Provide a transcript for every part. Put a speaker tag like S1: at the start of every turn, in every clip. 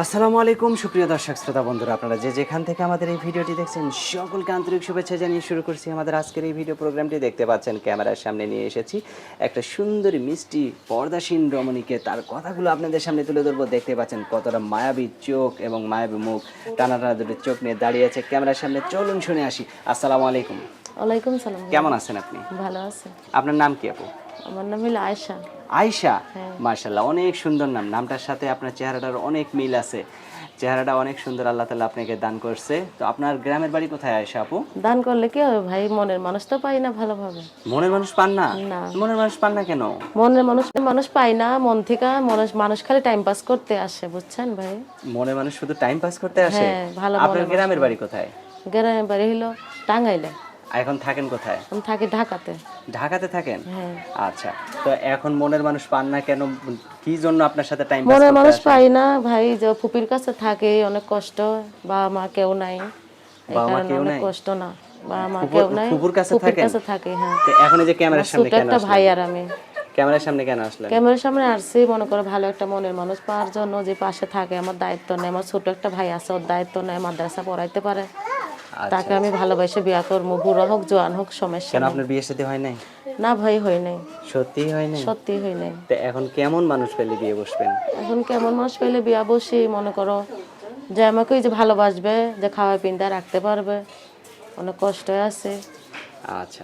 S1: আসসালামু আলাইকুম সুপ্রিয় দর্শক শ্রোতা বন্ধুরা, আপনারা যে যেখান থেকে আমাদের এই ভিডিওটি দেখছেন সকলকে আন্তরিক শুভেচ্ছা জানিয়ে শুরু করছি আমাদের আজকের এই ভিডিও প্রোগ্রামটি। দেখতে পাচ্ছেন ক্যামেরার সামনে নিয়ে এসেছি একটা সুন্দরী মিষ্টি পর্দাসীন রমণীকে, তার কথাগুলো আপনাদের সামনে তুলে ধরবো। দেখতে পাচ্ছেন কতটা মায়াবী চোখ এবং মায়াবী মুখ, টানা টানা দুটো চোখ নিয়ে দাঁড়িয়ে আছে ক্যামেরার সামনে। চলুন শুনে আসি। আসসালামু আলাইকুম।
S2: ওয়ালাইকুম সালাম।
S1: কেমন আছেন আপনি?
S2: ভালো আছে।
S1: আপনার নাম কি আপু?
S2: আমার নাম হলো আয়েশা।
S1: আয়শা,
S2: হ্যাঁ।
S1: মার্শাল্লাহ, অনেক সুন্দর নাম। নামটার সাথে আপনার চেহারাটার অনেক মিল আছে। চেহারাটা অনেক সুন্দর, আল্লাহ তাআলা আপনাকে দান করছে। তো আপনার গ্রামের বাড়ি কোথায় আয়শা আপু?
S2: দান করলে কি হবে ভাই, মনের মানুষ তো পাই না ভালোভাবে।
S1: মনের মানুষ পান না?
S2: না,
S1: মনের মানুষ পান না কেন?
S2: মনের মানুষ মানুষ পাই না, মন থেকে মানুষ মানুষ খালি টাইম পাস করতে আসে, বুঝছেন ভাই।
S1: মনের মানুষ শুধু টাইম পাস করতে আসে?
S2: হ্যাঁ, ভালো
S1: আপনার
S2: মনের
S1: গ্রামের
S2: মানুষ।
S1: বাড়ি কোথায়?
S2: গ্রামের বাড়ি হলো টাঙ্গাইলে।
S1: আর এখন থাকেন কোথায়?
S2: আমি থাকি ঢাকাতে।
S1: ঢাকাতে থাকেন?
S2: হ্যাঁ।
S1: আচ্ছা, তো এখন মনের মানুষ পান না কেন? কি জন্য আপনার সাথে টাইম পাস
S2: মনের
S1: করতে
S2: মানুষ
S1: আসে?
S2: পাই না ভাই, যে ফুপির কাছে থাকে অনেক কষ্ট, বাবা মা কেউ নাই, এই
S1: বাবা মা
S2: কারণে
S1: কেউ
S2: অনেক
S1: নাই?
S2: কষ্ট না। বাবা মা কেউ নাই,
S1: ফুপুর কাছে
S2: ফুপির
S1: থাকেন?
S2: কাছে থাকে। হ্যাঁ।
S1: তো এখন এই যে ক্যামেরার সামনে
S2: ছোট
S1: কেন
S2: একটা ভাই
S1: আসলেন?
S2: আর আমি।
S1: ক্যামেরার সামনে কেন আসলেন?
S2: ক্যামেরার সামনে আসছি মনে করো ভালো একটা মনের মানুষ পাওয়ার জন্য, যে পাশে থাকে, আমার দায়িত্ব নেয়। আমার ছোট একটা ভাই আছে, ওর দায়িত্ব নেয়, মাদ্রাসা পড়াইতে পারে,
S1: আচ্ছা,
S2: তাকে আমি ভালোবাসে বিয়া করবো, বুড়ো হোক জোয়ান হোক সমস্যা
S1: কেন
S2: নেই।
S1: আপনার বিয়ে শাদী হয় নাই?
S2: না ভাই, হয় নাই,
S1: সত্যিই হয় নাই?
S2: সত্যি হয় নাই।
S1: তো এখন কেমন মানুষ পেলে বিয়ে বসবেন?
S2: এখন কেমন মানুষ পেলে বিয়া বসি, মনে করো যে আমাকে ওই যে ভালোবাসবে, যে খাওয়া পিন্দা রাখতে পারবে, অনেক কষ্ট আছে।
S1: আচ্ছা,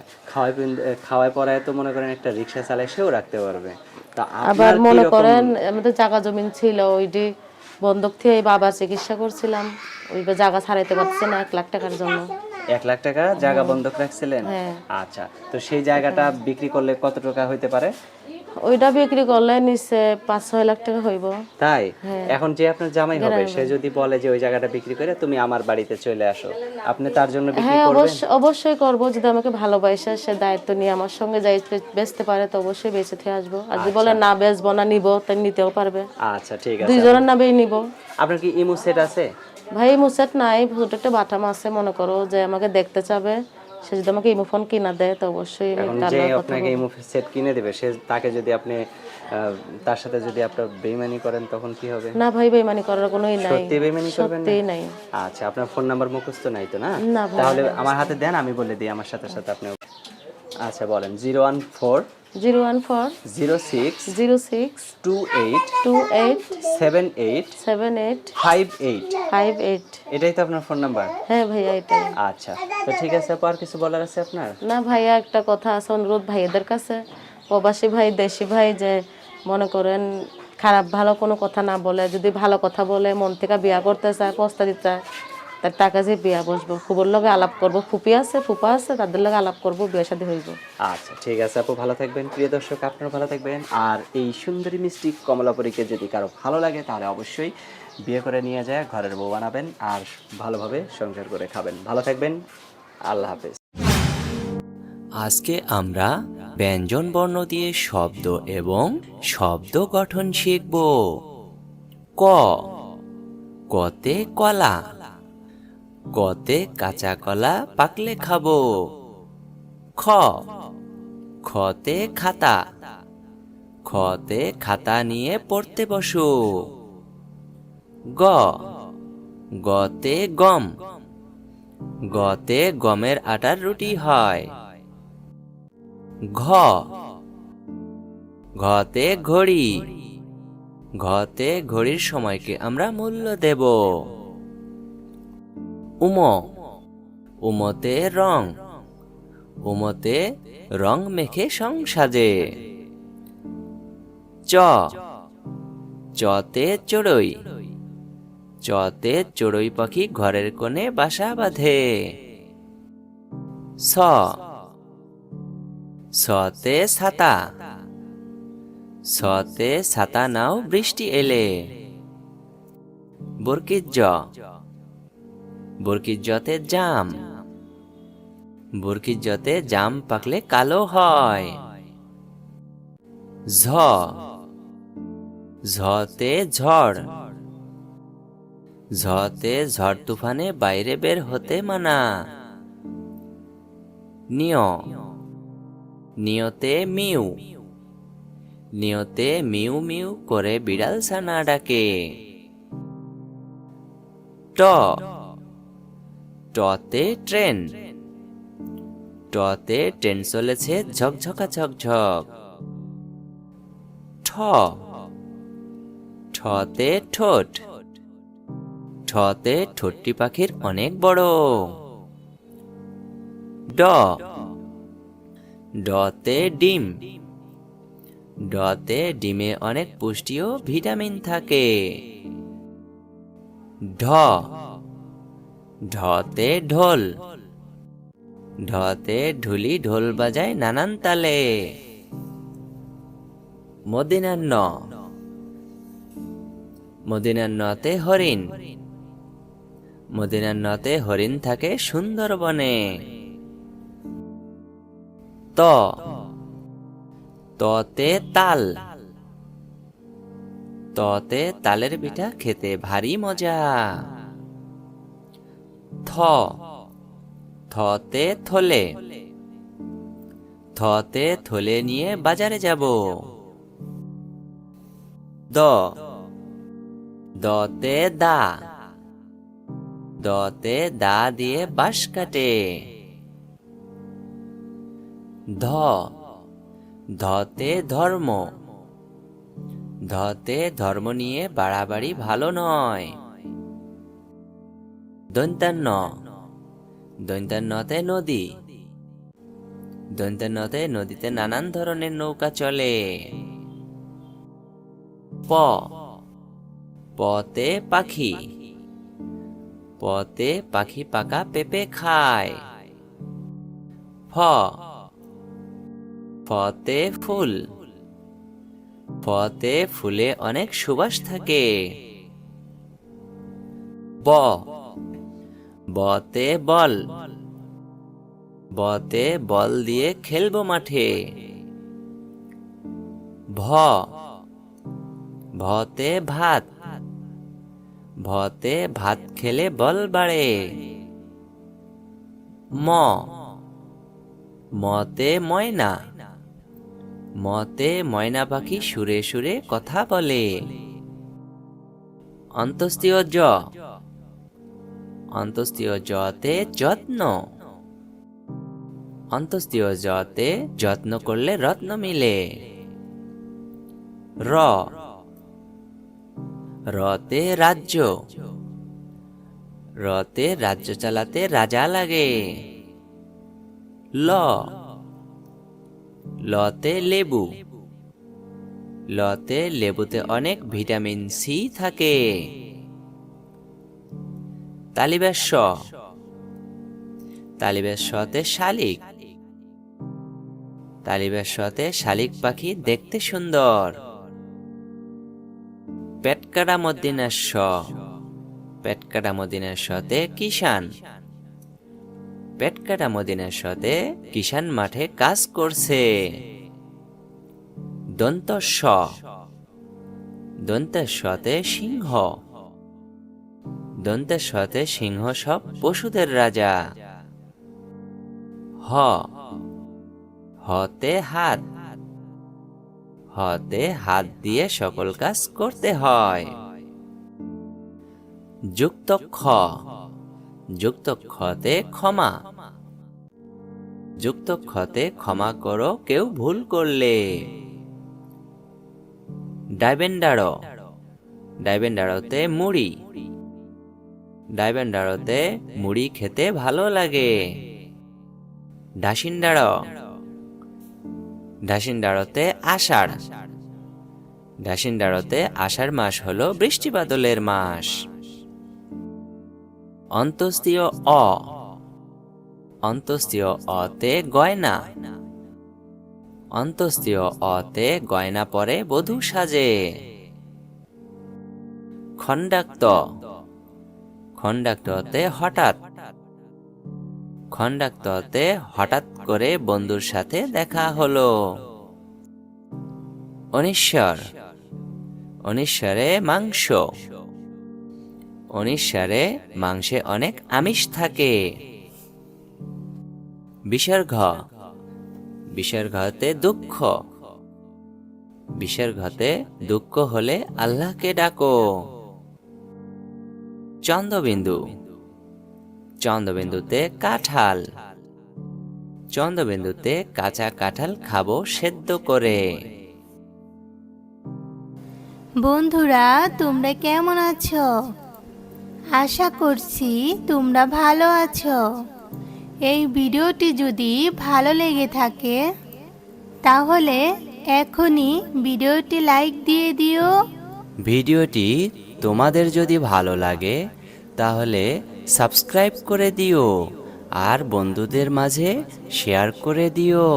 S1: খাওয়ায় পরায় তো মনে করেন একটা রিক্সা চালায় সেও রাখতে পারবে। তা
S2: আবার
S1: আপনার কি
S2: মনে
S1: রকম?
S2: করেন আমাদের জায়গা জমিন ছিল, ওইটি বন্ধক থেকে বাবার চিকিৎসা করছিলাম, ওই জায়গা ছাড়াইতে পারছে না 1 লাখ টাকার জন্য।
S1: 1 লাখ টাকা জায়গা বন্ধক রাখছিলেন?
S2: হ্যাঁ।
S1: আচ্ছা, তো সেই জায়গাটা বিক্রি করলে কত টাকা হইতে পারে?
S2: ওইটা বিক্রি করলে নিচে 5-6 লাখ টাকা হইব।
S1: তাই?
S2: হ্যাঁ।
S1: এখন যে আপনার জামাই হবে সে যদি বলে যে ওই জায়গাটা বিক্রি করে তুমি আমার বাড়িতে চলে আসো, আপনি তার জন্য বিক্রি
S2: হ্যাঁ,
S1: করবেন?
S2: অবশ্যই করবো। যদি আমাকে ভালোবাসে, সে দায়িত্ব নিয়ে আমার সঙ্গে যাই বেচতে পারে, তো অবশ্যই বেঁচে থেকে আসবো। আর যদি বলে না বেচবো না, নিবো, তাই নিতেও পারবে।
S1: আচ্ছা, ঠিক আছে।
S2: দুইজনের নামেই নিব।
S1: আপনার কি ইমো সেট আছে?
S2: ভাই মুসেট নাই, ছোট একটা বাটাম আছে। মনে করো যে আমাকে দেখতে চাবে, সে যদি আমাকে ইমো ফোন কিনা দেয়, তো অবশ্যই আমি
S1: এখন যে
S2: তার কথা
S1: আপনাকে
S2: বলবো।
S1: ইমো সেট কিনে দেবে সে, তাকে যদি আপনি তার সাথে যদি আপনার বেইমানি করেন তখন কি হবে?
S2: না ভাই, বেইমানি করার কোনোই নাই,
S1: সত্যি বেইমানি করবেন না?
S2: সত্যিই নাই।
S1: আচ্ছা, আপনার ফোন নাম্বার মুখস্থ নাই তো না?
S2: না ভাই,
S1: তাহলে আমার হাতে দেন, আমি বলে দিই আমার সাথে সাথে আপনি। আচ্ছা বলেন। 014
S2: 014
S1: 06
S2: 06
S1: 28
S2: 28
S1: 78
S2: 78
S1: 58।
S2: 58।
S1: এটাই তো আপনার ফোন নাম্বার?
S2: হ্যাঁ ভাইয়া, এটাই।
S1: আচ্ছা, তো ঠিক আছে আপু, আর কিছু বলার আছে আপনার?
S2: না ভাইয়া, একটা কথা আছে, অনুরোধ ভাইয়াদের কাছে, প্রবাসী ভাই দেশি ভাই, যে মনে করেন খারাপ ভালো কোনো কথা না বলে, যদি ভালো কথা বলে, মন থেকে বিয়া করতে চায়, প্রস্তাব দিতে চায়, তার টাকা যে বিয়া বসবো, ফুবুর লগে আলাপ করবো, ফুপি আছে ফুপা আছে, তাদের লগে আলাপ করবো, বিয়ে শাদী হইব।
S1: আচ্ছা, ঠিক আছে আপু, ভালো থাকবেন। প্রিয় দর্শক, আপনারা ভালো থাকবেন। আর এই সুন্দরী মিষ্টি কমলাপরীকে যদি কারো ভালো লাগে তাহলে অবশ্যই বিয়ে করে নিয়ে যায় ঘরের বউ বানাবেন আর ভালোভাবে সংসার করে খাবেন। ভালো থাকবেন। আল্লাহ হাফেজ।
S3: আজকে আমরা ব্যঞ্জন বর্ণ দিয়ে শব্দ এবং শব্দ গঠন শিখব। ক, কতে কলা, কতে কাঁচা কলা পাকলে খাবো। খ, খতে খাতা, খতে খাতা নিয়ে পড়তে বসো। গ, গতে গম, গতে গমের আটার রুটি হয়। ঘ, ঘতে ঘড়ি, ঘতে ঘড়ির সময়কে আমরা মূল্য দেব। উম, উমতে রং, উমতে রং মেখে সংসাজে। চ, চতে চড়ুই, চতে চড়ুই পাখি ঘরের কোণে বাসা বাঁধে। ছ, ছতে ছাতা, ছতে ছাতা নাও বৃষ্টি এলে। বরকির জ, বরকির জতে জাম, বরকির জতে জাম পাকলে কালো হয়। ঝ, ঝতে ঝড়, ঝতে ঝড় তুফানে বাইরে বের হতে মানা। নিয়, নিয়তে মিউ, নিয়তে মিউ মিউ করে বিড়াল ছানা ডাকে। ট, টতে ট্রেন, টতে ট্রেন চলেছে ঝকঝকা ঝকঝক। ঠ, ঠতে ঠোঁট, ঠতে ঠোঁটটি পাখির অনেক বড়। ড, ডতে ডিম, ডতে ডিমে অনেক পুষ্টি ও ভিটামিন থাকে। ঢ, ঢতে ঢোল, ঢতে ঢুলি ঢোল বাজায় নানান তালে। মদিনার ন, মদিনার নতে হরিণ, মদিনার নতে হরিণ থাকে সুন্দরবনে। ত, ততে তাল, ততে তালের পিঠা খেতে ভারী মজা। থ, থতে থলে, থতে থলে নিয়ে বাজারে যাব। দ, দতে দা, দতে দা দিয়ে বাঁশ কাটে। ধ, ধতে ধর্ম, ধতে ধর্ম নিয়ে বাড়াবাড়ি ভালো নয়। দন্তান্ন, দন্তান্নতে নদী, দন্তান্নতে নদীতে নানান ধরনের নৌকা চলে। প, পতে পাখি, পতে পাখি পাকা পেঁপে খায়। ফ, ফতে ফুল, ফতে ফুলে অনেক সুবাস থাকে। ব, বতে বল, বতে বল দিয়ে খেলবো মাঠে। ভ, ভতে ভাত, ভতে ভাত খেলে বল বাড়ে। ম, মতে ময়না, মতে ময়না পাখি সুরে সুরে কথা বলে। অন্তস্তীয় জ, অন্তস্তীয় জতে যত্ন, অন্তস্তীয় জতে যত্ন করলে রত্ন মিলে। র, রতে রাজ্য, রতে রাজ্য চালাতে রাজা লাগে। ল, লতে লেবু, লতে লেবুতে অনেক ভিটামিন সি থাকে। তালিবের স, তালিবের সতে শালিক, তালিবের সতে শালিক পাখি দেখতে সুন্দর। পেটকাটা মদিনার স, পেটকাটা মদিনার সতে কিষান, পেটকাটা মদিনার সতে কিষান মাঠে কাজ করছে। দন্ত স, দন্তের সতে সিংহ, দন্তের সতে সিংহ সব পশুদের রাজা। হ, হতে হাত, হতে হাত দিয়ে সকল কাজ করতে হয়। যুক্ত খ, যুক্ত খতে ক্ষমা, যুক্ত খতে ক্ষমা করো কেউ ভুল করলে। ডাইবেন্ডাড়ো, ডাইবেন্ডাড়োতে মুড়ি, ডাইবেন্ডাড়োতে মুড়ি খেতে ভালো লাগে। ঢাসিন্ডাড়ো, ঢাসিন্ডাড়োতে আষাঢ়, ঢাসিন্ডাড়োতে আষাঢ় মাস হলো বৃষ্টি বাদলের মাস। অন্তস্তীয় অ, অন্তস্তীয় অতে গয়না, অন্তস্তীয় অতে গয়না পরে বধূ সাজে। খণ্ডাক্ত, খণ্ডাক্ততে হঠাৎ, খণ্ডাক্ততে হঠাৎ করে বন্ধুর সাথে দেখা হলো। অনিশ্বর, অনিশ্বরে মাংস, অনিশ্বরে মাংসে অনেক আমিষ থাকে। বিসর্গ, বিসর্গতে দুঃখ, বিসর্গতে দুঃখ হলে আল্লাহকে ডাকো। চন্দ্রবিন্দু, চন্দ্রবিন্দুতে কাঁঠাল, চন্দ্রবিন্দুতে কাঁচা কাঁঠাল খাবো সেদ্ধ করে।
S4: বন্ধুরা, তোমরা কেমন আছো? আশা করছি তোমরা ভালো আছো। এই ভিডিওটি যদি ভালো লেগে থাকে তাহলে এখনই ভিডিওটি লাইক দিয়ে দিও।
S3: ভিডিওটি তোমাদের যদি ভালো লাগে তাহলে সাবস্ক্রাইব করে দিও আর বন্ধুদের মাঝে শেয়ার করে দিও।